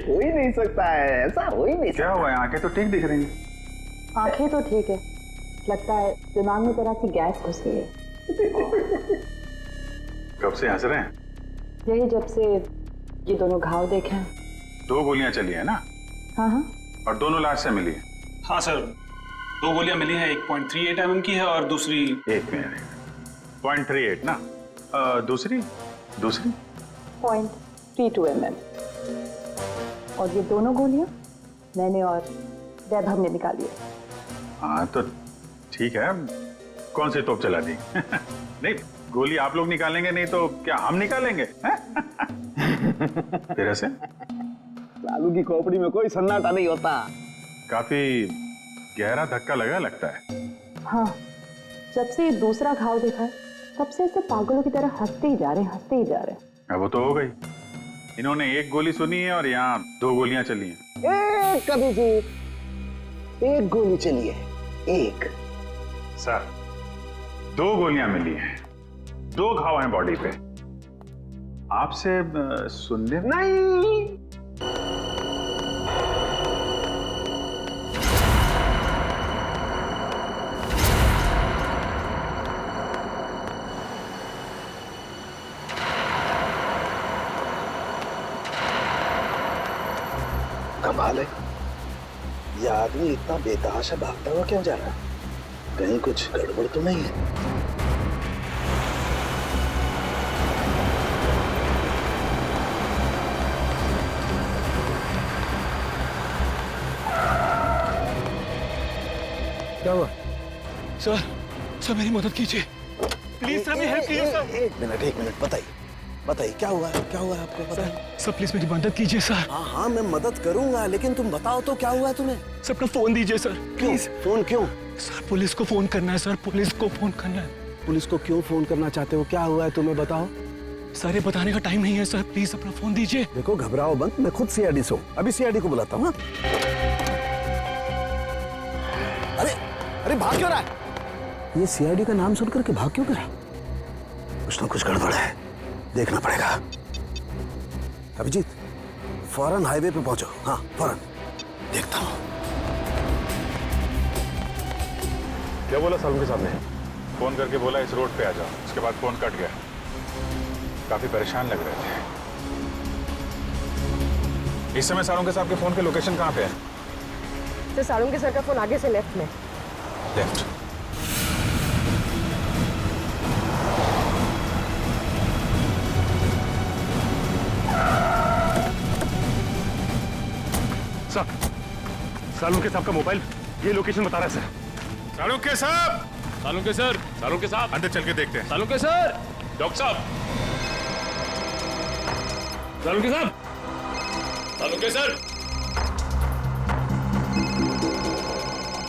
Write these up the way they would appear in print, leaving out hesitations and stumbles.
हो ही नहीं सकता है, ऐसा हो ही नहीं सकता। क्या हुआ है? आंखें तो ठीक दिख रही हैं। आंखें तो ठीक है, लगता है दिमाग में तरह सी गैस घुस गई है। कब से हंस रहे हैं? यही जब से ये दोनों घाव देखे हैं। 2 गोलियां चली है ना? हाँ हाँ, और दोनों लाश से मिली है? हाँ सर, 2 गोलियां मिली हैं, 1.38 mm की है और दूसरी 1 मिनट, 0.38 ना? दूसरी 0.32 mm। और ये दोनों गोलियां मैंने और वैभव ने निकाली है। हाँ तो ठीक है, कौन सी तोप चला दी? नहीं, गोली आप लोग निकालेंगे नहीं तो क्या हम निकालेंगे? फिर ऐसे लालू की खोपड़ी में कोई सन्नाटा नहीं होता। काफी गहरा धक्का लगा लगता है। हाँ, जब से ये दूसरा घाव देखा है तब से ऐसे पागलों की तरह हंसते ही जा रहे हैं, हंसते ही जा रहे हैं। अब वो तो हो गई, इन्होंने 1 गोली सुनी है और यहाँ 2 गोलियां चली हैं। एक कभी जी, 1 गोली चली है, 1। सर, 2 गोलियां मिली हैं, 2 घाव हैं बॉडी पे। आपसे सुनने नहीं, कमाल है, ये आदमी इतना बेतहाशा भागता हुआ क्यों जा रहा है? कहीं कुछ गड़बड़ तो नहीं है? क्या हुआ? सर मेरी मदद कीजिए प्लीज सर, मेरी हेल्प कीजिए सर। एक मिनट, बताइए क्या हुआ है आपको? बताइए सर प्लीज मेरी मदद कीजिए सर। हाँ मैं मदद करूंगा, लेकिन तुम बताओ तो क्या हुआ है तुम्हें? सर अपना फोन दीजिए सर प्लीज। फोन क्यों? सर पुलिस को फोन करना है सर, पुलिस को फोन करना है। पुलिस को क्यों फोन करना चाहते हो? क्या हुआ है तुम्हें बताओ। सर ये बताने का टाइम नहीं है सर, प्लीज अपना फोन दीजिए। देखो घबराओ मत, मैं खुद सीआईडी से हूँ, अभी सीआईडी को बुलाता हूँ। अरे भाग क्यों रहा है? ये सीआईडी का नाम सुनकर के भाग क्यों रहा? कुछ ना कुछ गड़बड़ है, देखना पड़ेगा। अभिजीत, फौरन हाईवे पे पहुंचो। हाँ फौरन, देखता हूँ। क्या बोला सालू के सामने? फोन करके बोला इस रोड पे आ जाओ, उसके बाद फोन कट गया। काफी परेशान लग रहे थे। इस समय सालू के साहब के फोन के लोकेशन कहाँ पे है? तो सालू के सर का फोन आगे से लेफ्ट में। लेफ्ट। सर सालू के साहब का मोबाइल ये लोकेशन बता रहा है सर। सालू के साहब, सालू के साहब अंदर चल के देखते हैं। सालू के सर, डॉक्टर साहब, सालू के साहब, सालू के सर,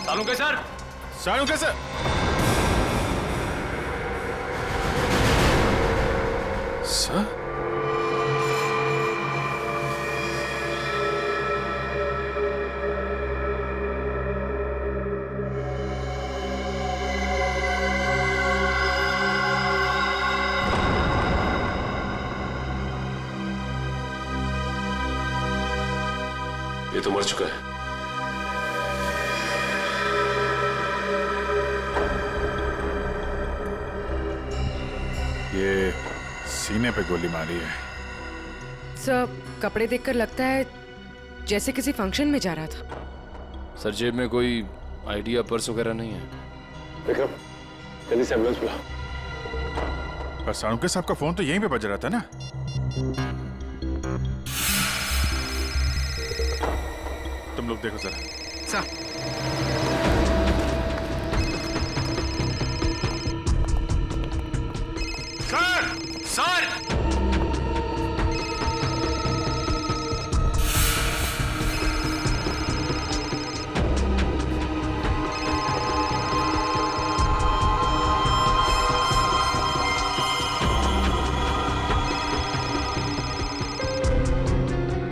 सालू के सर, सालू के सर। सर ये तो मर चुका है। ये सीने पे गोली मारी है। सर कपड़े देखकर लगता है जैसे किसी फंक्शन में जा रहा था। सर जेब में कोई आईडी या पर्स वगैरह नहीं है। विक्रम, जल्दी से एम्बुलेंस बुला। पर सालू के साहब का फोन तो यहीं पे बज रहा था ना? तुम लोग देखो जरा। सर सर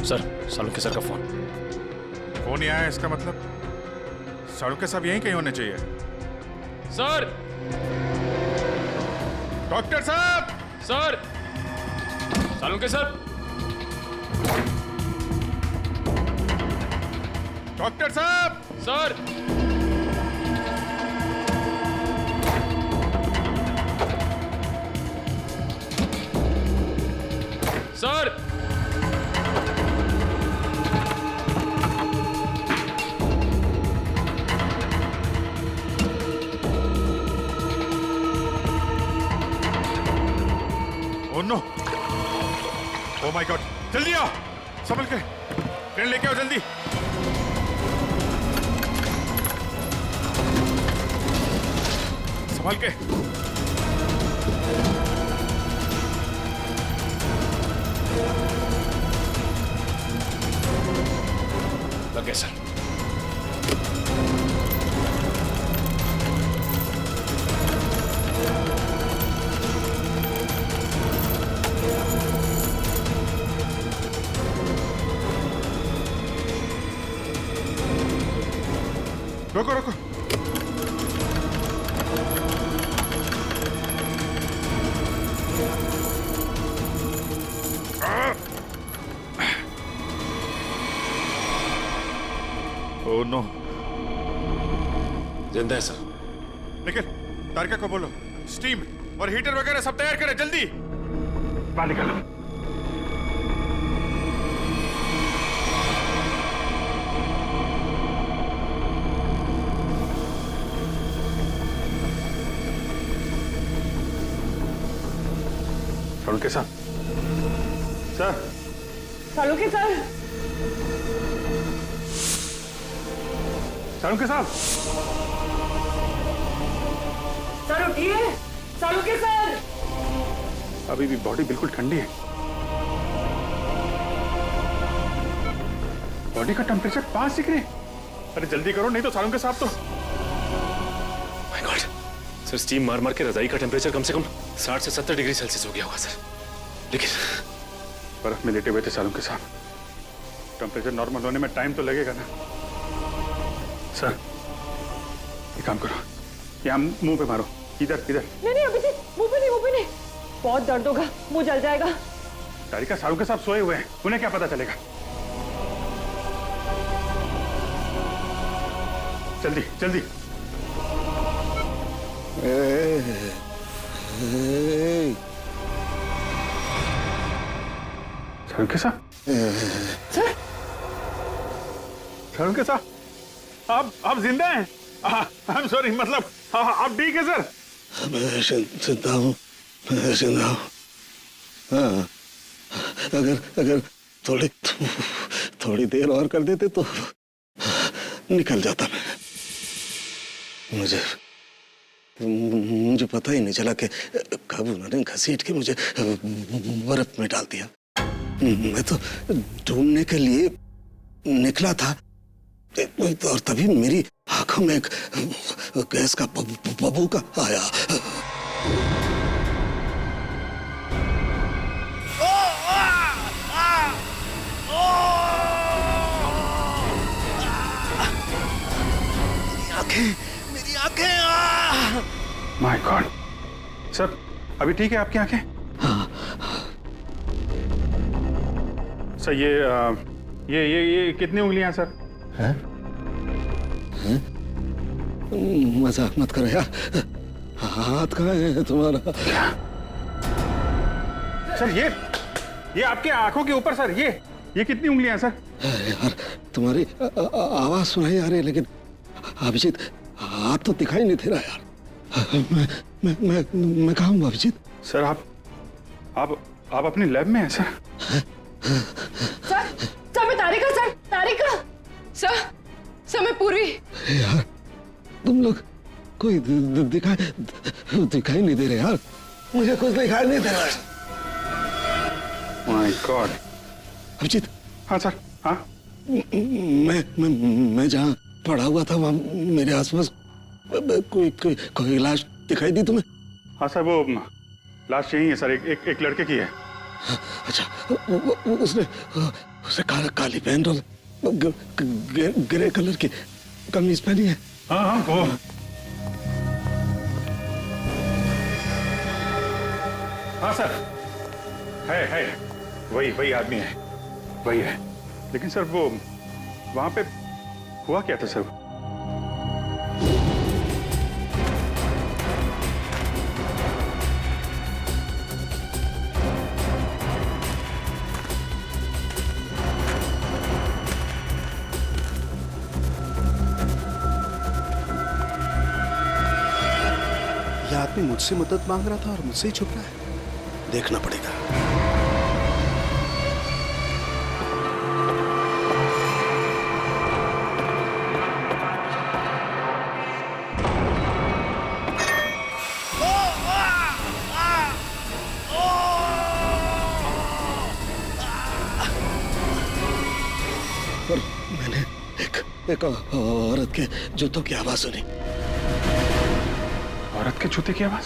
सर सालू के सर का फोन। फोन ही आया, इसका मतलब सालू के साहब यहीं कहीं होने चाहिए। सर डॉक्टर साहब! Sir Salunke sir. डॉक्टर साहब! Sir sir oh no! Oh my god! जल्दी आओ! संभल के! ट्रेन लेके आओ जल्दी! संभल के! लग गए सर। रोको रोको! Oh no! जिंदा है सर। निखिल, तारिका को बोलो स्टीम और हीटर वगैरह सब तैयार करें जल्दी। बाहर निकालो। सालुंके साहब, सर। सालुंके सर। सालुंके साहब, सर उठिए। सालुंके सर। अभी भी बॉडी बिल्कुल ठंडी है। बॉडी का टेम्परेचर 5 डिग्री। अरे जल्दी करो, नहीं तो सालुंके साहब तो। माय गॉड सर, स्टीम मार मार के रजाई का टेम्परेचर कम से कम 60 से 70 डिग्री सेल्सियस हो गया होगा सर। लेकिन बर्फ में लेटे हुए थे सालुंके साहब। टेम्परेचर नॉर्मल होने में टाइम तो लगेगा ना। सर एक काम करो, यहाँ मुंह पे मारो। इधर इधर। नहीं अभी मुंह पे नहीं। बहुत दर्द होगा, मुंह जल जाएगा। तारिका, सालुंके साहब सोए हुए हैं, उन्हें क्या पता चलेगा। जल्दी जल्दी। सालुंके साहब, सालुंके साहब, आप जिंदा हैं? आई एम सॉरी, मतलब आप ठीक है सर? मैं जिंदा हूँ, मैं जिंदा हूँ। हाँ, अगर थोड़ी देर और कर देते तो निकल जाता मैं। मुझे पता ही नहीं चला कि कब उन्होंने घसीट के मुझे बर्फ में डाल दिया। मैं तो ढूंढने के लिए निकला था और तभी मेरी आंखों में एक गैस का बबूका आया। मेरी आंखें। My God! सर अभी ठीक है आपकी आंखें? सर ये कितनी उंगलियां सर? हैं? मजाक मत करो यार। हाथ कहाँ है तुम्हारा? सर ये आपके आंखों के ऊपर सर, ये कितनी उंगलियां सर? अरे यार तुम्हारी आवाज सुनाई आ रही है, लेकिन अभिजीत हाथ तो दिखाई नहीं दे रहा यार। मैं कहाँ हूँ अभिजीत? सर आप अपनी लैब में हैं सर? सर मैं तारिका। सर मैं पूर्वी। यार तुम लोग कोई दिखाई नहीं दे रहे यार। मुझे कुछ दिखाई नहीं दे रहा। My god! अभिजीत। हाँ सर। हाँ मैं जहाँ पड़ा हुआ था वहाँ मेरे आसपास कोई लाश दिखाई दी तुम्हें? हाँ सर, वो लाश यही है सर, एक लड़के की है। अच्छा, उसने काली पैंट और ग्रे कलर की कमीज पहनी है। हाँ वो हाँ सर, है वही वही आदमी है, वही है। लेकिन सर वो वहां पे हुआ क्या था सर? यह आदमी मुझसे मदद मांग रहा था और मुझसे ही छुप रहा है। देखना पड़ेगा। और मैंने एक औरत के जूतों की आवाज सुनी। औरत के जूते की आवाज?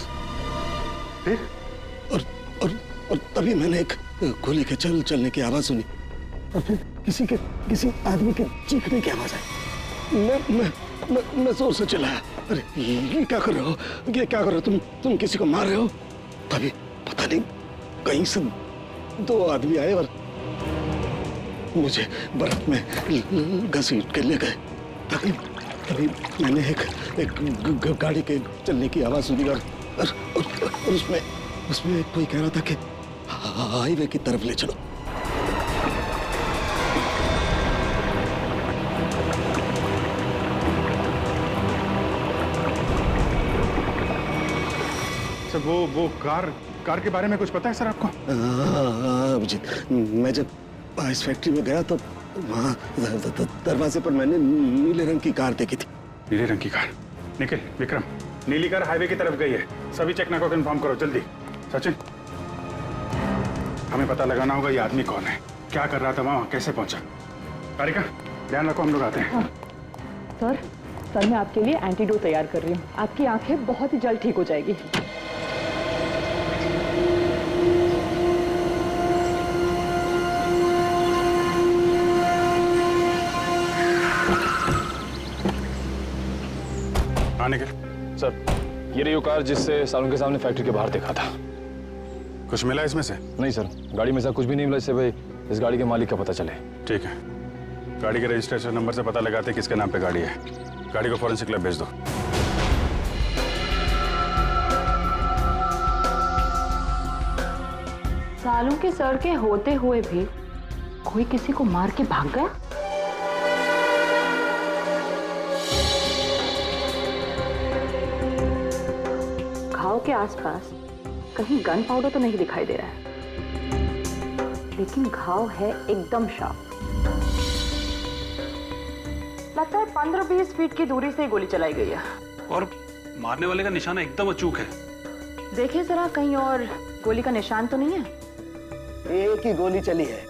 फिर? और तभी मैंने एक गोली के चलने की आवाज सुनी और फिर किसी आदमी के चीखने की आवाज आई। मैं जोर से चिल्लाया, अरे ये क्या कर रहे हो, ये क्या कर रहे हो तुम किसी को मार रहे हो? तभी पता नहीं कहीं से दो आदमी आए और मुझे बर्फ में घसीट के ले गए। तभी मैंने एक गाड़ी के चलने की आवाज सुनी और उसमें कोई कह रहा था कि हाईवे की तरफ ले चलो। सर वो कार के बारे में कुछ पता है सर आपको? अभिजीत, मैं जब इस फैक्ट्री में गया तो वहाँ दरवाजे पर मैंने नीले रंग की कार देखी थी। नीले रंग की कार? निखिल, विक्रम, नीली कार हाईवे की तरफ गई है। सभी चेकना को कंफर्म करो जल्दी। सचिन, हमें पता लगाना होगा ये आदमी कौन है, क्या कर रहा था वहां, कैसे पहुंचा। कारिका, ध्यान रखो, हम लोग आते हैं। हाँ। सर मैं आपके लिए एंटीडोट तैयार कर रही हूँ। आपकी आंखें बहुत ही जल्द ठीक हो जाएगी। निखिल सर, ये रही वो कार जिससे सालों के सामने फैक्ट्री के बाहर देखा था। कुछ मिला इसमें से? नहीं सर, गाड़ी में से कुछ भी नहीं मिला इससे भाई इस गाड़ी के मालिक का पता चले। ठीक है, गाड़ी के रजिस्ट्रेशन नंबर से पता लगाते किसके नाम पे गाड़ी है। गाड़ी को फॉरेंसिक लैब भेज दो। सालों के सर के होते हुए भी कोई किसी को मार के भाग गया। घाव के आसपास कहीं गन पाउडर तो नहीं दिखाई दे रहा है, लेकिन घाव है एकदम शार्प। लगता है 15-20 फीट की दूरी से गोली चलाई गई है और मारने वाले का निशाना एकदम अचूक है। देखिए जरा, कहीं और गोली का निशान तो नहीं है? एक ही गोली चली है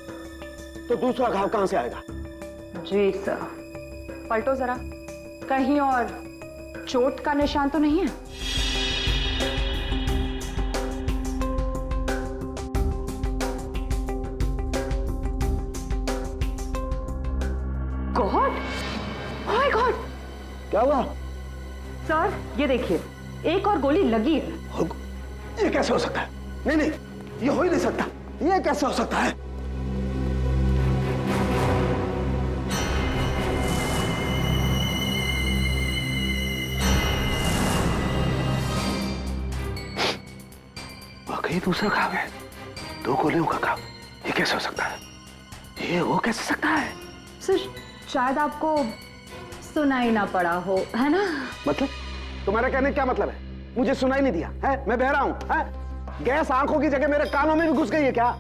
तो दूसरा घाव कहां से आएगा? जी सर, पलटो जरा, कहीं और चोट का निशान तो नहीं है? गॉड, माय गॉड, क्या हुआ? सर ये देखिए, एक और गोली लगी है। ये कैसे हो सकता है? नहीं, ये हो ही नहीं सकता। ये कैसे हो सकता है? वाकई दूसरा घाव है, 2 गोलियों का घाव। ये कैसे हो सकता है? ये हो कैसे सकता है? सर शायद आपको सुनाई ना पड़ा हो, है ना? मतलब तुम्हारा कहने क्या मतलब है? मुझे सुनाई नहीं दिया है? मैं बहरा हूं है? गैस आंखों की जगह मेरे कानों में भी घुस गई है क्या?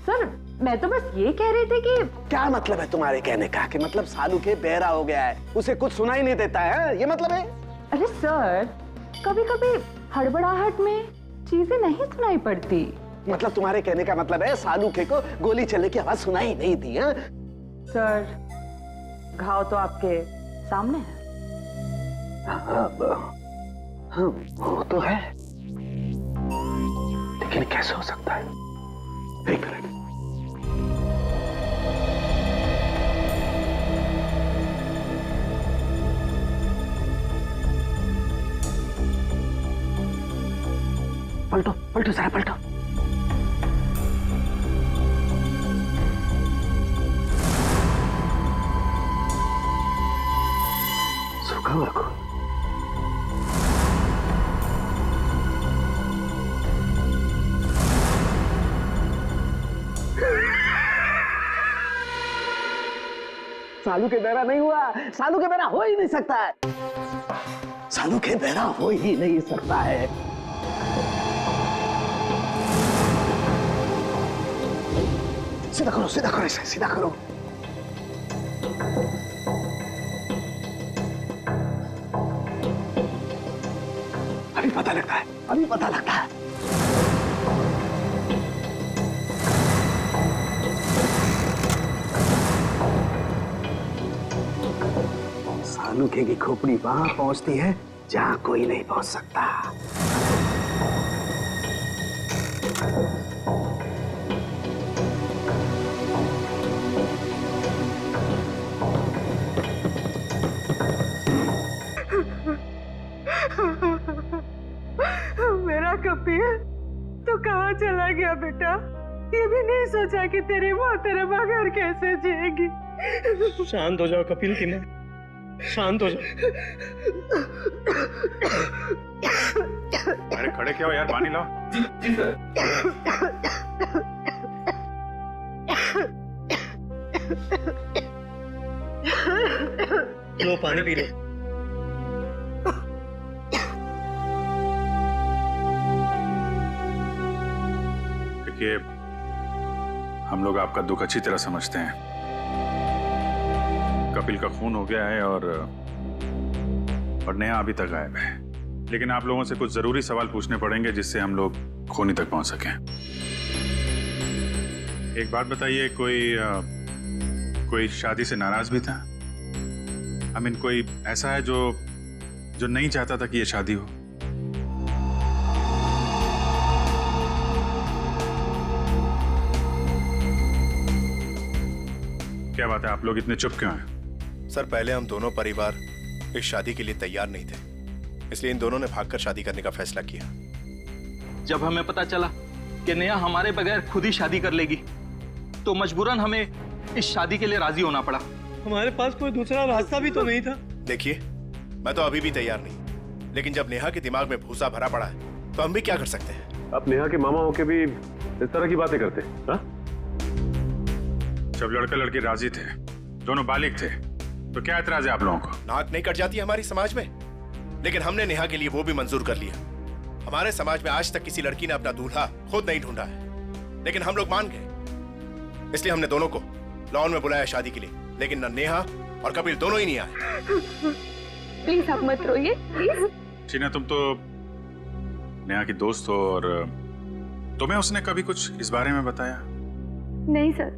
सर मैं तो बस ये कह रही थी कि क्या मतलब है तुम्हारे कहने का? कि मतलब सालू के बहरा हो गया है, उसे कुछ सुनाई नहीं देता है, ये मतलब है? अरे सर, कभी कभी हड़बड़ाहट में चीजें नहीं सुनाई पड़ती। मतलब तुम्हारे कहने का मतलब है सालू के को गोली चलने की आवाज सुनाई नहीं दी है? सर घाव तो आपके सामने है। हाँ, वो तो है, लेकिन कैसे हो सकता है? एक मिनट। पलटो जरा, पलटो। दिखाओ मेरे को। सालू के बेरा नहीं हुआ, सालू के बेरा हो ही नहीं सकता है, सालू के बेरा हो ही नहीं सकता है। सीधा करो, सीधा करो, इसे सीधा करो। अभी पता लगता है, अभी पता लगता है। सालूके की खोपड़ी वहां पहुंचती है जहां कोई नहीं पहुंच सकता। मेरा कपिल, तू कहाँ चला गया बेटा? ये भी नहीं सोचा कि तेरी माँ तेरे बगैर कैसे जिएगी। शांत हो जाओ कपिल की माँ, शांत हो जाओ। अरे खड़े क्या हो यार, पानी लाओ। जी सर। लो पानी पी लो। देखिए, हम लोग आपका दुख अच्छी तरह समझते हैं। कपिल का खून हो गया है और नेहा अभी तक गायब है, लेकिन आप लोगों से कुछ जरूरी सवाल पूछने पड़ेंगे जिससे हम लोग खूनी तक पहुंच सकें। एक बात बताइए, कोई शादी से नाराज भी था? आई मीन, कोई ऐसा है जो नहीं चाहता था कि ये शादी हो? क्या बात है, आप लोग इतने चुप क्यों हैं? सर, पहले हम दोनों परिवार इस शादी के लिए तैयार नहीं थे, इसलिए इन दोनों ने भागकर शादी करने का फैसला किया। जब हमें पता चला कि नेहा हमारे बगैर खुद ही शादी कर लेगी, तो मजबूरन हमें इस शादी के लिए राजी होना पड़ा। हमारे पास कोई दूसरा रास्ता भी तो नहीं था। देखिए, मैं तो अभी भी तैयार नहीं, लेकिन जब नेहा के दिमाग में भूसा भरा पड़ा है तो हम भी क्या कर सकते हैं? आप नेहा के मामा होके भी इस तरह की बातें करते हैं? हाँ? जब लड़का लड़की राजी थे, दोनों बालिग थे, तो क्या एतराज है आप लोगों को? नाक नहीं कट जाती हमारी समाज में, लेकिन हमने नेहा के लिए वो भी मंजूर कर लिया। हमारे समाज में आज तक किसी लड़की ने अपना दूल्हा खुद नहीं ढूंढा है, लेकिन हम लोग मान गए, इसलिए हमने दोनों को लॉन में बुलाया शादी के लिए, लेकिन न नेहा और कपिल दोनों ही नहीं आए। प्लीज आप मत रोइए, प्लीज। टीना, तुम तो नेहा की दोस्त हो, और तुम्हें उसने कभी कुछ इस बारे में बताया? नहीं सर,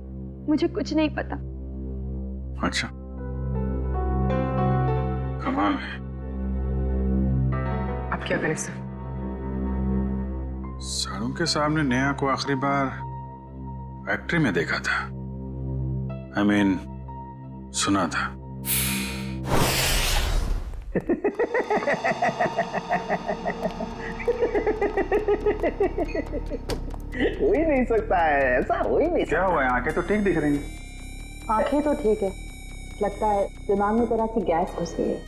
मुझे कुछ नहीं पता। अच्छा, कमाल है। अब क्या करें सर? सालों के सामने नेहा को आखिरी बार फैक्ट्री में देखा था। आई मीन, सुना था। हो ही नहीं सकता है, ऐसा हो ही नहीं सकता। क्या हुआ है? आंखें तो ठीक दिख रही हैं। आंखें तो ठीक है, लगता है दिमाग में जरा सी गैस घुस गई है।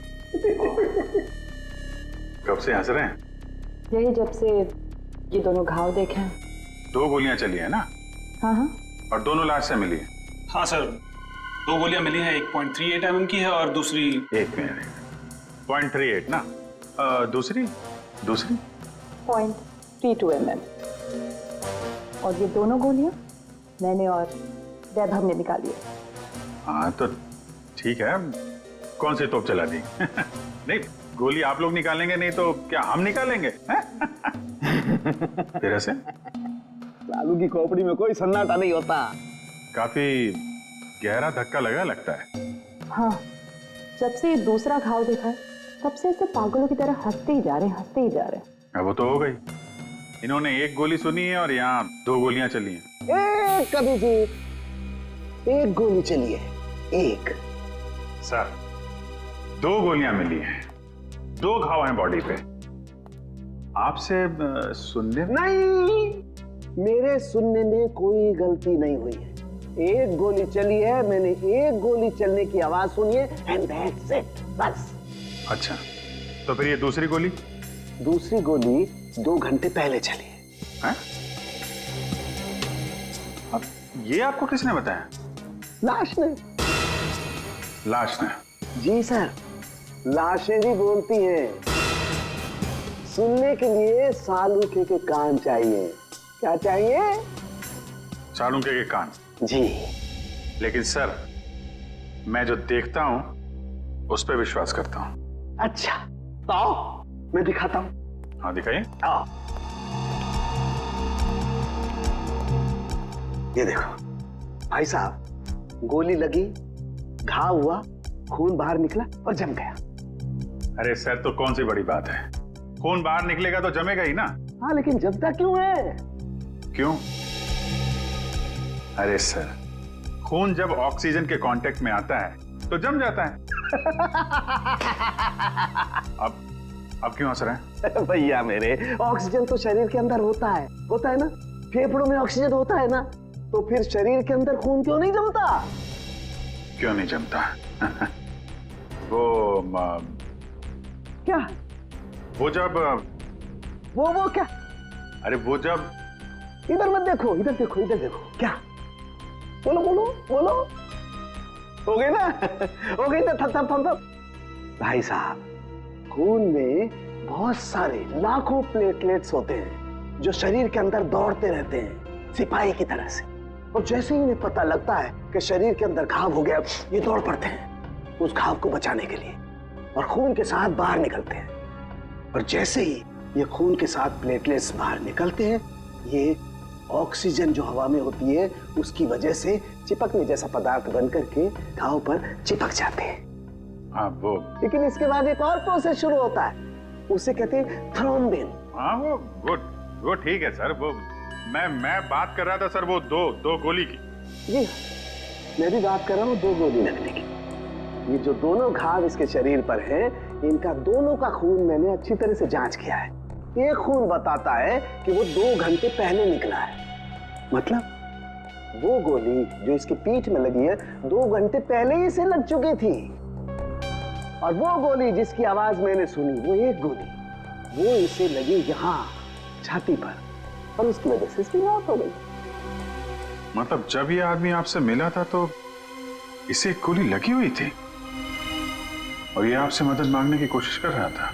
कब से हंस रहे हैं? यही जब से ये दोनों घाव देखे हैं। 2 गोलियां चली है ना? हाँ हाँ। और दोनों लाश से मिली है? हाँ सर, 2 गोलियां मिली हैं, 1.38 mm की है और दूसरी 1 मिनट, 0.38 ना? दूसरी 0.32 mm। और ये दोनों गोलियां मैंने और वैभव ने निकाली है। हाँ तो ठीक है, कौन सी तोप चला दी? नहीं, गोली आप लोग निकालेंगे नहीं तो क्या हम निकालेंगे? फिर ऐसे लालू की खोपड़ी में कोई सन्नाटा नहीं होता। काफी गहरा धक्का लगा लगता है। हाँ, जब से ये दूसरा घाव देखा है तब से ऐसे पागलों की तरह हंसते ही जा रहे हैं, हंसते ही जा रहे हैं। अब वो तो हो गई, इन्होंने 1 गोली सुनी है और यहाँ 2 गोलियां चली हैं। कभी जी 1 गोली चली है, 1। सर, 2 गोलियां मिली हैं, 2 घाव हैं बॉडी पे। आपसे सुनने नहीं, मेरे सुनने में कोई गलती नहीं हुई है। 1 गोली चली है, मैंने 1 गोली चलने की आवाज सुनी है, एंड दैट्स इट, बस। अच्छा, तो फिर ये दूसरी गोली? दूसरी गोली 2 घंटे पहले चली है? अब ये आपको किसने बताया? लाश ने। लाश ने? जी सर, लाशें भी बोलती हैं। सुनने के लिए सालूके के कान चाहिए। क्या चाहिए? सालूके के कान? जी। लेकिन सर, मैं जो देखता हूं उस पर विश्वास करता हूं। अच्छा, तो आओ मैं दिखाता हूं। हाँ दिखाइए। आओ। ये देखो भाई साहब, गोली लगी, घाव हुआ, खून बाहर निकला और जम गया। अरे सर, तो कौन सी बड़ी बात है? खून बाहर निकलेगा तो जमेगा ही ना। हाँ, लेकिन जमता क्यों है? क्यों? अरे सर, खून जब ऑक्सीजन के कांटेक्ट में आता है तो जम जाता है। अब क्यों हंस रहे हैं? भैया मेरे, ऑक्सीजन तो शरीर के अंदर होता है ना? फेफड़ों में ऑक्सीजन होता है ना, तो फिर शरीर के अंदर खून क्यों नहीं जमता? क्यों नहीं जमता? वो क्या? वो जब वो क्या? अरे वो जब, इधर मत देखो, इधर देखो, इधर देखो। क्या? बोलो बोलो बोलो। हो गई ना? हो गई ना? थप। भाई साहब, खून में बहुत सारे लाखों प्लेटलेट्स होते हैं जो शरीर के अंदर दौड़ते रहते हैं सिपाही की तरह से। और जैसे ही इन्हें पता लगता है कि शरीर के अंदर घाव हो गया, ये दौड़ पड़ते हैं उस घाव को बचाने के लिए और खून के साथ बाहर निकलते हैं। और जैसे ही ये खून के साथ प्लेटलेट्स बाहर निकलते हैं, ये ऑक्सीजन जो हवा में होती है उसकी वजह से चिपकने जैसा पदार्थ बन करके घाव पर चिपक जाते हैं। हाँ वो। लेकिन इसके बाद एक और प्रोसेस शुरू होता है, उसे कहते हैं थ्रोम्बिन। हाँ वो ठीक है सर। वो मैं बात कर रहा था सर, वो दो गोली की। जी, मैं भी बात कर रहा हूँ 2 गोली लगने की। ये जो दोनों घाव इसके शरीर पर हैं, इनका दोनों का खून मैंने अच्छी तरह से जांच किया है। एक खून बताता है कि वो 2 घंटे पहले निकला है। मतलब वो गोली जो इसकी पीठ में लगी है 2 घंटे पहले ही इसे लग चुकी थी। और वो गोली जिसकी आवाज मैंने सुनी, वो एक गोली, वो इसे लगी यहाँ छाती पर, और उसकी वजह से इसकी मौत हो गई। मतलब जब ये आदमी आपसे मिला था तो इसे एक गोली लगी हुई थी और ये आपसे मदद मांगने की कोशिश कर रहा था।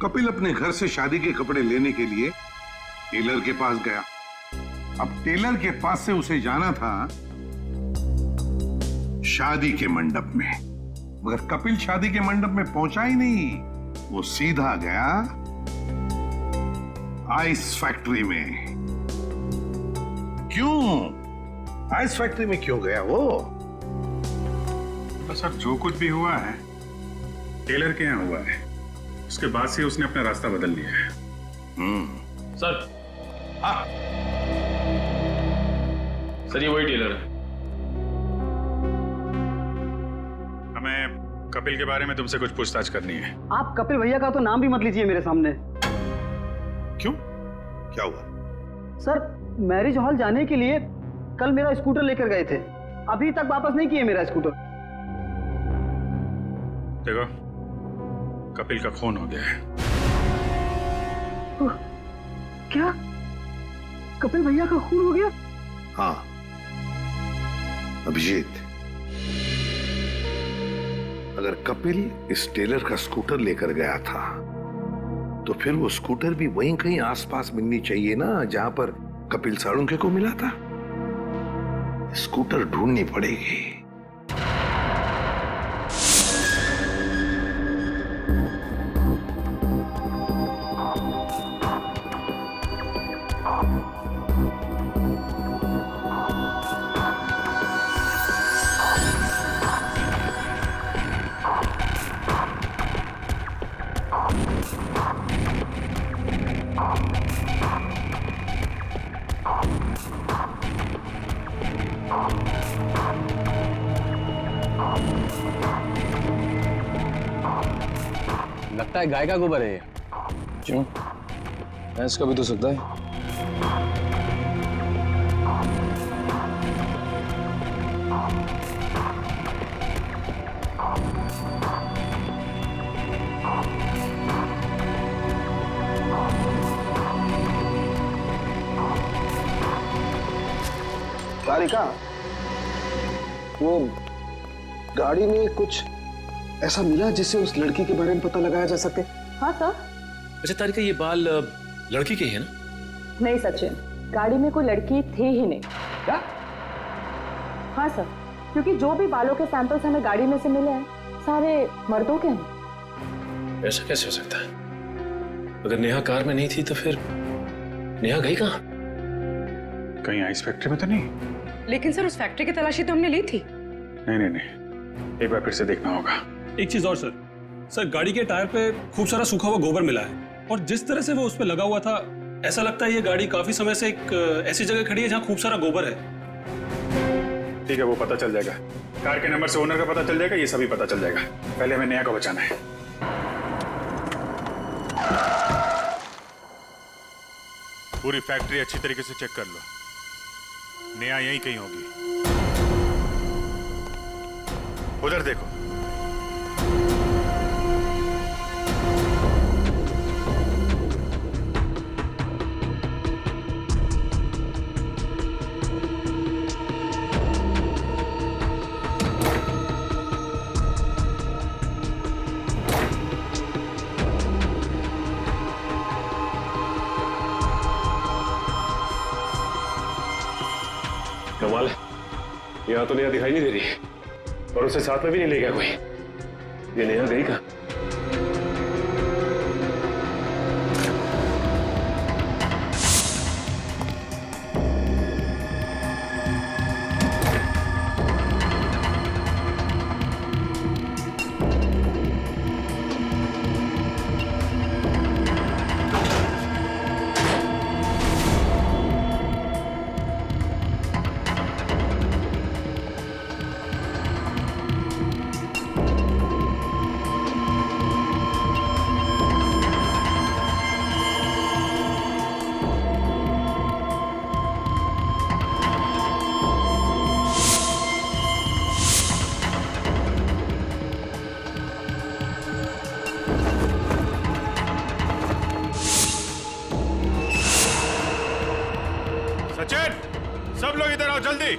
कपिल अपने घर से शादी के कपड़े लेने के लिए टेलर के पास गया। अब टेलर के पास से उसे जाना था शादी के मंडप में, मगर कपिल शादी के मंडप में पहुंचा ही नहीं। वो सीधा गया आइस फैक्ट्री में। क्यों आइस फैक्ट्री में क्यों गया वो? तो सर, जो कुछ भी हुआ है टेलर के यहाँ हुआ है, उसके बाद से उसने अपना रास्ता बदल लिया है। सर। हाँ सर, ये वही टेलर है। हमें कपिल के बारे में तुमसे कुछ पूछताछ करनी है। आप कपिल भैया का तो नाम भी मत लीजिए मेरे सामने। क्यों? क्या हुआ? सर, मैरिज हॉल जाने के लिए कल मेरा स्कूटर लेकर गए थे, अभी तक वापस नहीं किए मेरा स्कूटर। देखो, कपिल का खून हो गया है। क्या? कपिल भैया का खून हो गया? हाँ अभिजीत, अगर कपिल इस टेलर का स्कूटर लेकर गया था तो फिर वो स्कूटर भी वहीं कहीं आसपास मिलनी चाहिए ना जहां पर कपिल साळुंखे को मिला था। स्कूटर ढूंढनी पड़ेगी। लगता है गाय का गोबर है ये। क्यों? भैंस का भी तो सकता है। तारिका, वो गाड़ी में कुछ ऐसा मिला जिससे उस लड़की के बारे में पता लगाया जा सके? हाँ सर। अच्छा तारिका, ये बाल लड़की के हैं ना? नहीं सचिन, गाड़ी में कोई लड़की थी ही नहीं। क्या? हाँ सर, क्योंकि जो भी बालों के सैंपल्स हमें गाड़ी में से मिले हैं सारे मर्दों के हैं। ऐसा कैसे हो सकता है? अगर नेहा कार में नहीं थी तो फिर नेहा गई कहाँ? कहीं आइस फैक्ट्री में तो नहीं? लेकिन सर उस फैक्ट्री की तलाशी तो हमने ली थी। नहीं नहीं नहीं, एक बार फिर से देखना होगा। एक चीज और सर, गाड़ी के टायर पे खूब सारा सूखा हुआ गोबर मिला है और जिस तरह से वो उस पे लगा हुआ था, ऐसा लगता है ये गाड़ी काफी समय से एक ऐसी जगह खड़ी है जहाँ खूब सारा गोबर है। ठीक है, वो पता चल जाएगा। कार के नंबर से ओनर का पता चल जाएगा, ये सभी पता चल जाएगा। पहले हमें नेहा को बचाना है। पूरी फैक्ट्री अच्छी तरीके से चेक कर लो, नेहा यहीं कहीं होगी। उधर देखो। कमाल है, यहाँ तो नेहा दिखाई नहीं दे रही है और उसे साथ में भी नहीं ले गया कोई। ये नेहा गई कहाँ? सचिन, सब लोग इधर आओ जल्दी।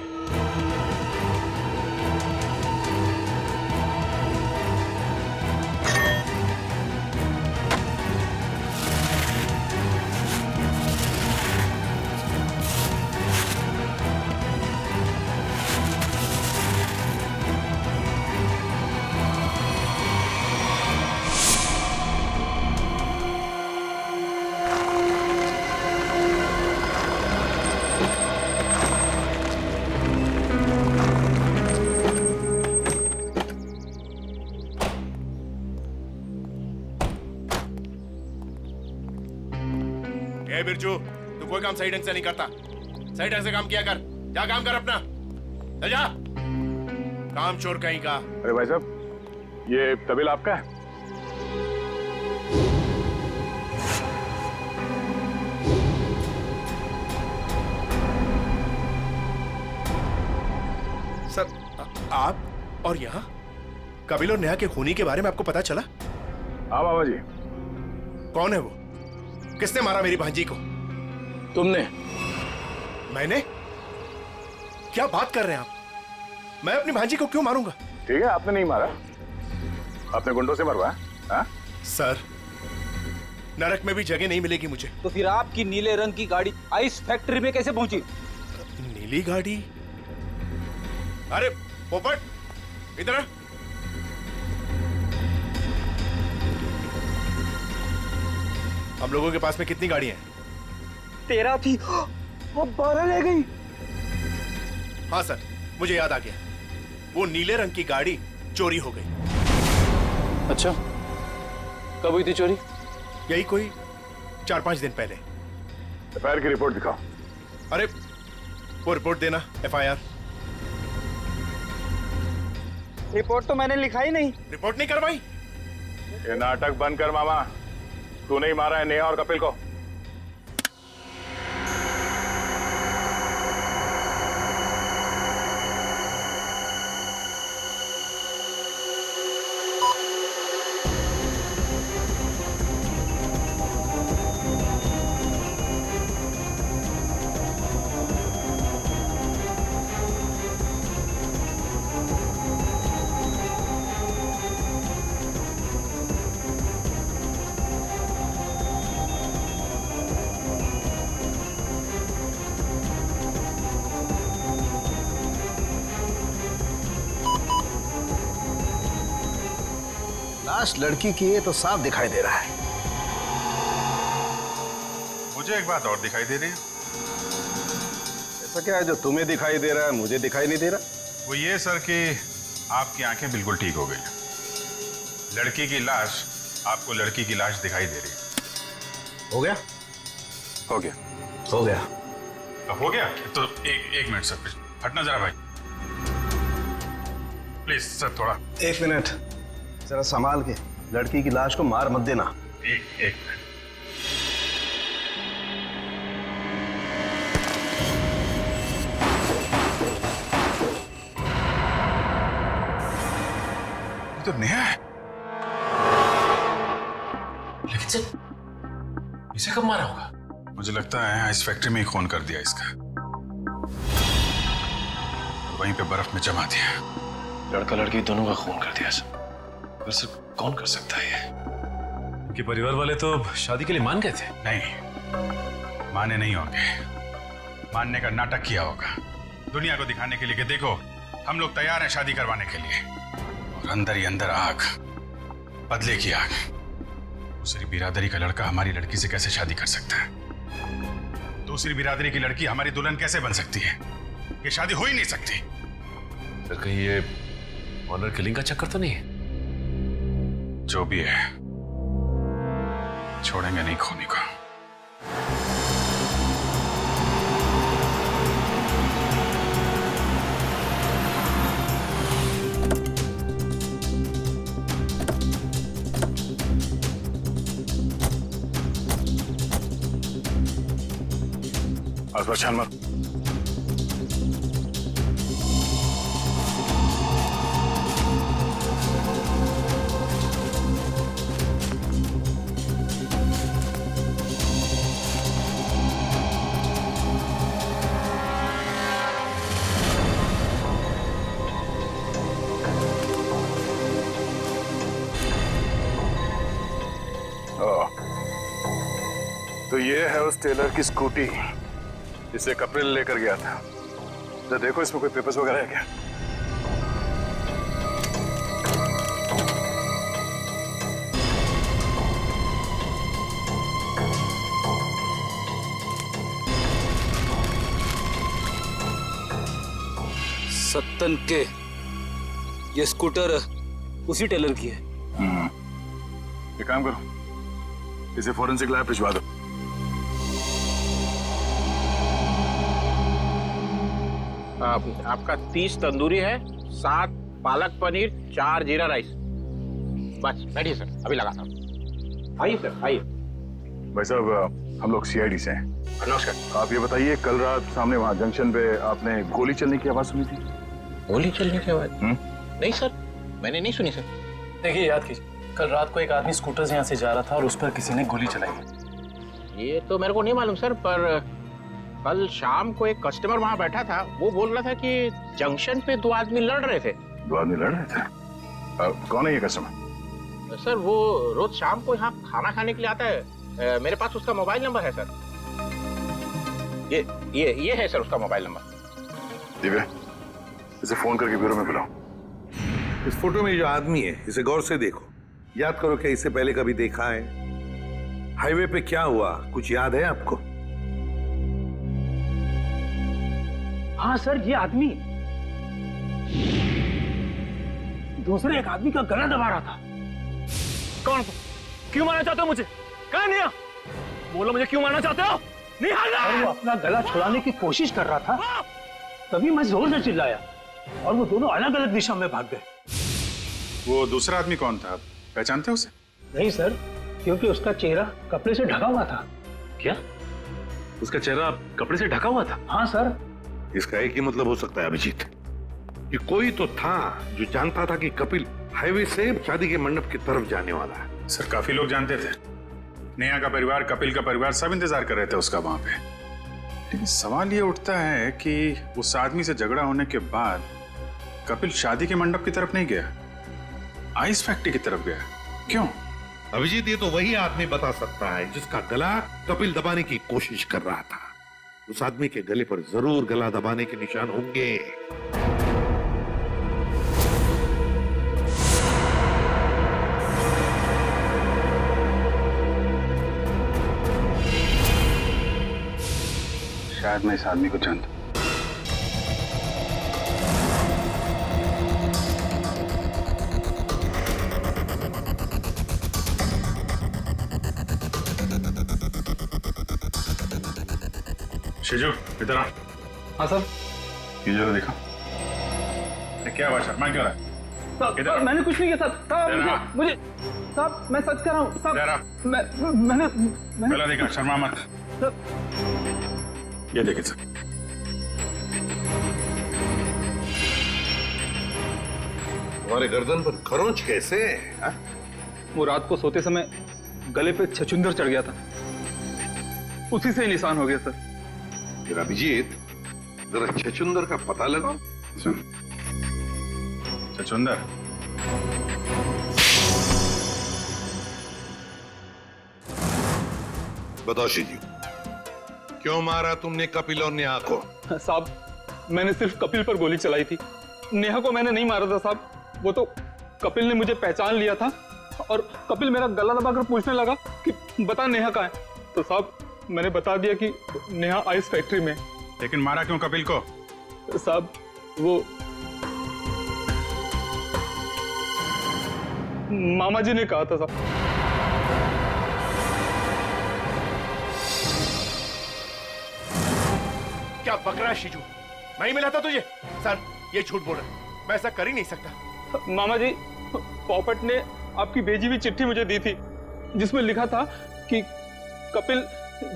ए बिरजू, तू कोई काम सही ढंग से नहीं करता। सही ढंग से काम किया कर। जा काम कर अपना, चल जा। काम चोर कहीं का। अरे भाई साहब, ये तबेला आपका है? सर, आप और यहाँ कपिल और नेहा के खूनी के बारे में आपको पता चला? हाँ बाबा जी। कौन है वो? किसने मारा मेरी भांजी को? तुमने। मैंने? क्या बात कर रहे हैं आप? मैं अपनी भांजी को क्यों मारूंगा? ठीक है, आपने नहीं मारा, आपने गुंडों से मरवाया। हाँ? सर, नरक में भी जगह नहीं मिलेगी मुझे। तो फिर आपकी नीले रंग की गाड़ी आइस फैक्ट्री में कैसे पहुंची? नीली गाड़ी? अरे पोपट, इधर आ। हम लोगों के पास में कितनी गाड़ियां हैं? 13 थी, अब 12 ले गई। हाँ सर, मुझे याद आ गया। वो नीले रंग की गाड़ी चोरी हो गई। अच्छा, कब हुई थी चोरी? यही कोई 4-5 दिन पहले। एफआईआर की रिपोर्ट दिखाओ। अरे वो रिपोर्ट देना, एफआईआर। रिपोर्ट तो मैंने लिखा ही नहीं। रिपोर्ट नहीं करवाई? ये नाटक बंद कर मामा। तूने ही मारा है नेहा और कपिल को। लाश लड़की की है तो साफ दिखाई दे रहा है। मुझे एक बात और दिखाई दे रही है। ऐसा क्या है जो तुम्हें दिखाई दे रहा है मुझे दिखाई नहीं दे रहा? वो ये सर कि आपकी आंखें बिल्कुल ठीक हो गई। लड़की की लाश आपको लड़की की लाश दिखाई दे रही है। हो गया? हो गया। हो गया। हो गया तो एक मिनट सर, हटना जरा भाई, प्लीज सर थोड़ा। 1 मिनट, जरा संभाल के, लड़की की लाश को मार मत देना। एक मिनट। ये तो नेहा है। लेकिन सर इसे कब मारा होगा? मुझे लगता है इस फैक्ट्री में ही खून कर दिया इसका, वहीं पे बर्फ में जमा दिया। लड़का लड़की दोनों का खून कर दिया सर। पर सर कौन कर सकता है ये? उनके परिवार वाले तो शादी के लिए मान गए थे। नहीं, माने नहीं होंगे। मानने का नाटक किया होगा दुनिया को दिखाने के लिए कि देखो हम लोग तैयार हैं शादी करवाने के लिए, और अंदर ही अंदर आग, बदले की आग। दूसरी बिरादरी का लड़का हमारी लड़की से कैसे शादी कर सकता है? दूसरी बिरादरी की लड़की हमारी दुल्हन कैसे बन सकती है? ये शादी हो ही नहीं सकती। सर कहीं ये ऑनर किलिंग का चक्कर तो नहीं है? जो भी है छोड़ेंगे नहीं खूनी को। आसपास छान मार। तो ये है उस टेलर की स्कूटी जिसे कपिल लेकर गया था। तो देखो इसमें कोई पेपर्स वगैरह है क्या? सत्तन के ये स्कूटर उसी टेलर की है। एक काम करो, इसे फॉरेंसिक लैब भिजवा दो। आपका 30 तंदूरी है, 7 पालक पनीर, 4 जीरा राइस। बस बैठिए सर, अभी लगाता हूँ। आइए सर, आइए। भाई साहब हम लोग सीआईडी से हैं। नमस्कार। आप ये बताइए, कल रात सामने वहाँ जंक्शन पे आपने गोली चलने की आवाज सुनी थी? गोली चलने की आवाज? नहीं सर, मैंने नहीं सुनी सर। देखिए याद कीजिए, कल रात को एक आदमी स्कूटर से यहाँ से जा रहा था और उस पर किसी ने गोली चलाई। ये तो मेरे को नहीं मालूम सर, पर कल शाम को एक कस्टमर वहाँ बैठा था, वो बोल रहा था कि जंक्शन पे 2 आदमी लड़ रहे थे। 2 आदमी लड़ रहे थे? कौन है ये कस्टमर? सर वो रोज शाम को यहाँ खाना खाने के लिए आता है। मेरे पास उसका मोबाइल नंबर है सर। ये है सर उसका मोबाइल नंबर। ठीक है, इसे फोन करके ब्यूरो में बुलाओ। इस फोटो में जो आदमी है इसे गौर से देखो, याद करो क्या इसे पहले कभी देखा है? हाईवे पे क्या हुआ कुछ याद है आपको? हाँ सर, ये आदमी दूसरे एक आदमी का गला दबा रहा था। कौन? क्यों मारना चाहते हो मुझे? कहाँ निया? बोलो मुझे क्यों मारना चाहते हो? और वो अपना गला छुड़ाने की कोशिश कर रहा था, तभी मैं जोर से चिल्लाया और वो दोनों अलग अलग दिशा में भाग गए। वो दूसरा आदमी कौन था, पहचानते हो उसे? नहीं सर, क्योंकि उसका चेहरा कपड़े से ढका हुआ था। क्या? उसका चेहरा कपड़े से ढका हुआ था? हाँ सर। इसका एक ही मतलब हो सकता है अभिजीत, कि कोई तो था जो जानता था कि कपिल हाईवे से शादी के मंडप की तरफ जाने वाला है। सर काफी लोग जानते थे, नेहा का परिवार, कपिल का परिवार, सब इंतजार कर रहे थे उसका वहां पे। लेकिन सवाल ये उठता है कि उस आदमी से झगड़ा होने के बाद कपिल शादी के मंडप की तरफ नहीं गया, आइस फैक्ट्री की तरफ गया। क्यों? अभिजीत ये तो वही आदमी बता सकता है जिसका गला कपिल दबाने की कोशिश कर रहा था। उस आदमी के गले पर जरूर गला दबाने के निशान होंगे। शायद मैं इस आदमी को जानता हूं। शिजू इधर आ। हाँ सर। ये जरा देखा। क्या हुआ शर्मा क्यों रहा है? साहब मैंने कुछ नहीं किया साहब। मुझे साहब मैं सच कर रहा हूँ साहब। मैंने पहला देखा शर्मा मत। ये देखे सर। तुम्हारे गर्दन पर खरोंच कैसे है? वो रात को सोते समय गले पे छछूंदर चढ़ गया था, उसी से निशान हो गया सर। फिर अभिजीत जरा छछूंदर का पता लगाओ। सुन छछूंदर, बताओ शिजू, क्यों मारा तुमने कपिल और नेहा को? साहब मैंने सिर्फ कपिल पर गोली चलाई थी, नेहा को मैंने नहीं मारा था साहब। वो तो कपिल ने मुझे पहचान लिया था और कपिल मेरा गला दबाकर पूछने लगा कि बता नेहा कहाँ है। तो साहब मैंने बता दिया कि नेहा आइस फैक्ट्री में। लेकिन मारा क्यों कपिल को? साहब वो मामा जी ने कहा था साहब। क्या बक रहा है शिजू? मैं ही मिला था तुझे? सर ये झूठ बोल रहा है, मैं ऐसा कर ही नहीं सकता। मामा जी पॉपट ने आपकी भेजी हुई चिट्ठी मुझे दी थी, जिसमें लिखा था कि कपिल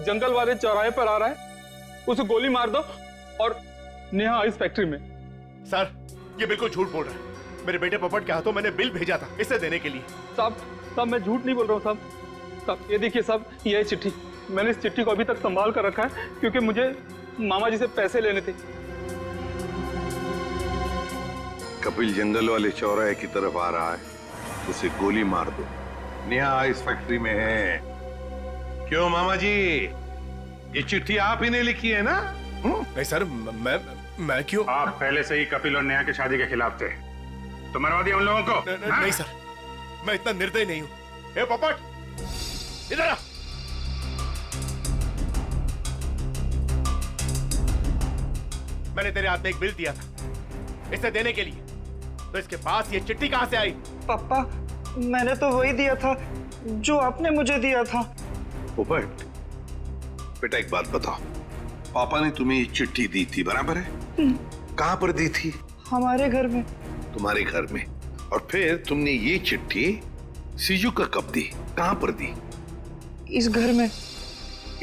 जंगल वाले चौराहे पर आ रहा है, उसे गोली मार दो और नेहा आइस फैक्ट्री में। सर ये बिल्कुल झूठ बोल रहा है। मेरे बेटे पॉपट के हाथों मैंने बिल भेजा था इसे देने के लिए। साहब मैं झूठ नहीं बोल रहा हूँ साहब। ये देखिए साहब, ये है चिट्ठी। मैंने इस चिट्ठी को अभी तक संभाल कर रखा है क्योंकि मुझे मामा जी से पैसे लेने थे। कपिल जंगल वाले चौराहे की तरफ आ रहा है, उसे गोली मार दो। नेहा आइस फैक्ट्री में है। क्यों मामा जी, ये चिट्ठी आप ही ने लिखी है ना? नहीं सर, मैं क्यों? आप पहले से ही कपिल और नेहा की शादी के खिलाफ थे, तो मरवा दिया उन लोगों को। नहीं सर, मैं इतना निर्दयी नहीं हूं। ए पोपट इधर आ। मैंने तेरे हाथ में एक बिल दिया था इसे देने के लिए, तो इसके पास ये चिट्ठी कहां से आई? पापा मैंने तो वही दिया था जो आपने मुझे दिया था। पोपट बेटा एक बात बताओ, पापा ने तुम्हें ये चिट्ठी दी थी बराबर है? कहां पर दी थी? हमारे घर में। तुम्हारे घर में? और फिर तुमने ये चिट्ठी सीजू का कब दी? कहां पर दी? इस घर में।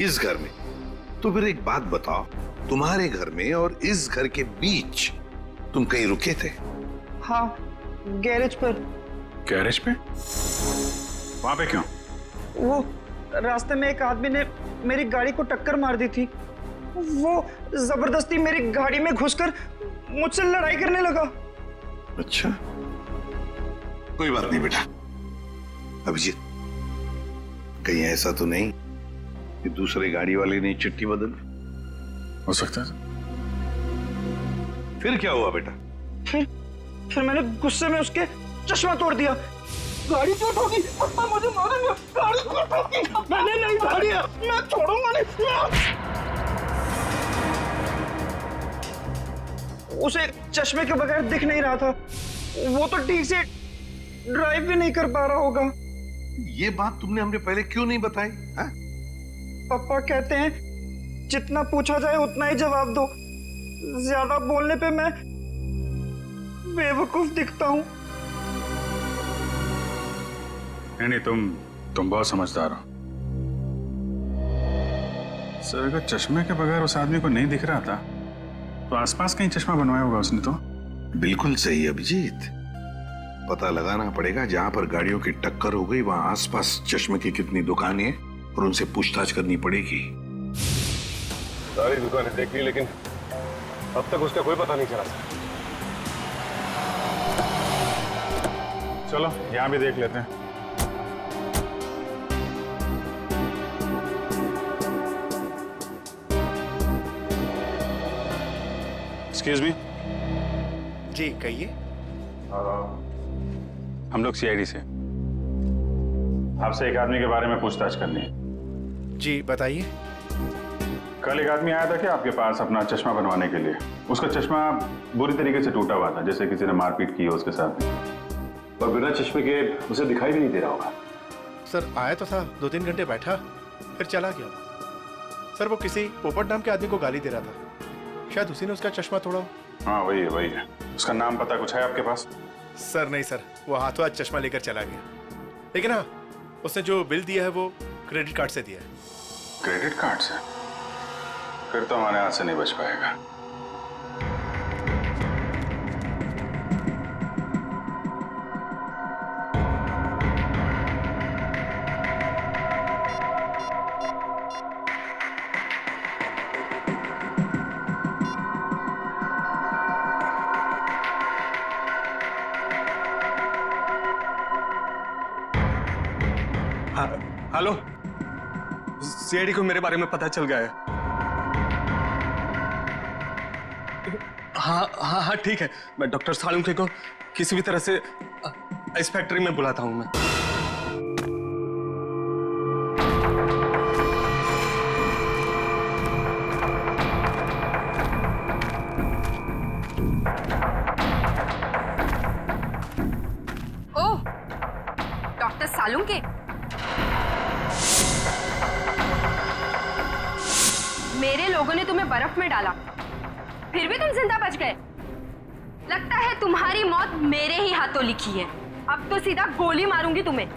इस घर में? तो फिर एक बात बताओ, तुम्हारे घर में और इस घर के बीच तुम कहीं रुके थे? हाँ, गैरेज पर। गैरेज पे? वहां पे क्यों? वो रास्ते में एक आदमी ने मेरी गाड़ी को टक्कर मार दी थी। वो जबरदस्ती मेरी गाड़ी में घुसकर मुझसे लड़ाई करने लगा। अच्छा, कोई बात नहीं बेटा। अभिजीत, कहीं ऐसा तो नहीं कि दूसरे गाड़ी वाले ने चिट्ठी बदल? हो सकता है। फिर क्या हुआ बेटा? फिर मैंने गुस्से में उसके चश्मा तोड़ दिया। गाड़ी क्यों ठोकी? पापा मुझे मारेंगे। गाड़ी क्यों ठोकी? मैंने नहीं गाड़ी, मैं छोड़ूंगा नहीं। उसे चश्मे के बगैर दिख नहीं रहा था, वो तो ठीक से ड्राइव भी नहीं कर पा रहा होगा। ये बात तुमने हमने पहले क्यों नहीं बताई? पापा कहते हैं जितना पूछा जाए उतना ही जवाब दो, ज्यादा बोलने पे मैं बेवकूफ दिखता हूँ। नहीं, तुम बहुत समझदार हो सर। अगर चश्मे के बगैर उस आदमी को नहीं दिख रहा था तो आसपास कहीं चश्मा बनवाया होगा उसने तो। बिल्कुल सही अभिजीत, पता लगाना पड़ेगा जहां पर गाड़ियों की टक्कर हो गई वहां आसपास चश्मे की कितनी दुकानें हैं और उनसे पूछताछ करनी पड़ेगी। सारी दुकानें देख ली लेकिन अब तक उसका कोई पता नहीं चला। चलो यहां भी देख लेते हैं। Excuse me. जी कहिए। हम लोग सीआईडी से, आपसे एक आदमी के बारे में पूछताछ करनी है। जी बताइए। कल एक आदमी आया था क्या आपके पास अपना चश्मा बनवाने के लिए? उसका चश्मा बुरी तरीके से टूटा हुआ था, जैसे किसी ने मारपीट की हो उसके साथ, और बिना चश्मे के उसे दिखाई भी नहीं दे रहा होगा। सर आया तो था, 2-3 घंटे बैठा फिर चला गया। सर वो किसी पोपट नाम के आदमी को गाली दे रहा था, शायद उसी ने उसका चश्मा तोड़ा। हाँ वही है, वही है। उसका नाम पता कुछ है आपके पास? सर नहीं सर, वो हाथों हाथ चश्मा लेकर चला गया। लेकिन हाँ, उसने जो बिल दिया है वो क्रेडिट कार्ड से दिया है। क्रेडिट कार्ड से? फिर तो हमारे हाथ से नहीं बच पाएगा। हेलो, सीआईडी को मेरे बारे में पता चल गया है। हाँ ठीक है, मैं डॉक्टर सालुंके को किसी भी तरह से इस फैक्ट्री में बुलाता हूं मैं। ओह, डॉक्टर सालुंके, मेरे लोगों ने तुम्हें बर्फ में डाला, फिर भी तुम जिंदा बच गए। लगता है तुम्हारी मौत मेरे ही हाथों लिखी है। अब तो सीधा गोली मारूंगी तुम्हें।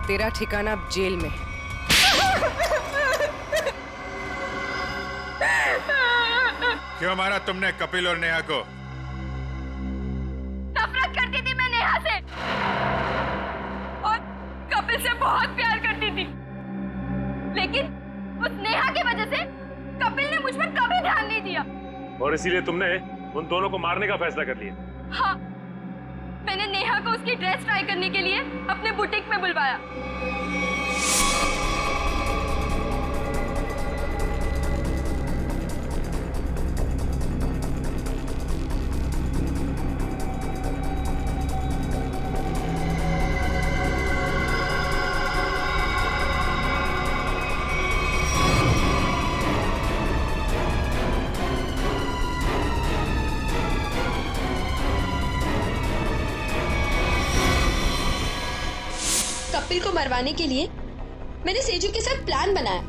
तेरा ठिकाना अब जेल में। क्यों मारा तुमने कपिल और नेहा को? नफरत करती थी मैं नेहा से और कपिल से बहुत प्यार करती थी, लेकिन उस नेहा की वजह से कपिल ने मुझ पर कभी ध्यान नहीं दिया, और इसीलिए तुमने उन दोनों को मारने का फैसला कर लिया। हाँ, मैंने नेहा को उसकी ड्रेस ट्राई करने के लिए अपने बुटीक में बुलवाया। कपिल को मरवाने के लिए मैंने सेजू के साथ प्लान बनाया।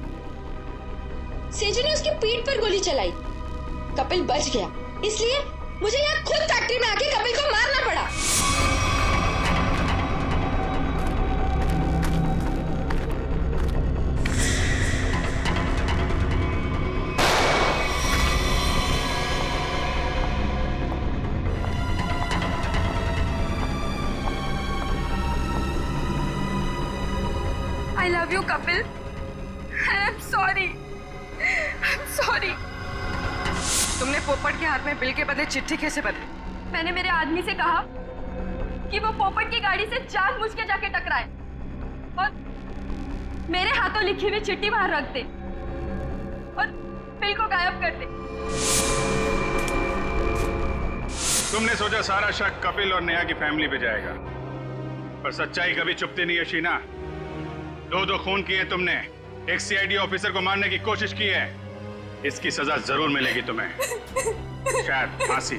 सेजू ने उसकी पीठ पर गोली चलाई, कपिल बच गया, इसलिए मुझे यहाँ खुद फैक्ट्री में आके कपिल को मारना पड़ा। I love you, Kapil. I'm sorry. I'm sorry. तुमने पोपट के हाथ में बिल के बदले चिट्ठी कैसे बदली? मैंने मेरे आदमी से कहा कि वो पोपट की गाड़ी से जानबूझ के जाके टकराए और मेरे हाथों लिखी हुई चिट्ठी बाहर रख दे और बिल को गायब कर दे। तुमने सोचा सारा शक कपिल और नेहा की फैमिली पे जाएगा, पर सच्चाई कभी छुपती नहीं है शीना। दो खून किए तुमने, एक सीआईडी ऑफिसर को मारने की कोशिश की है, इसकी सजा जरूर मिलेगी तुम्हें, शायद फांसी।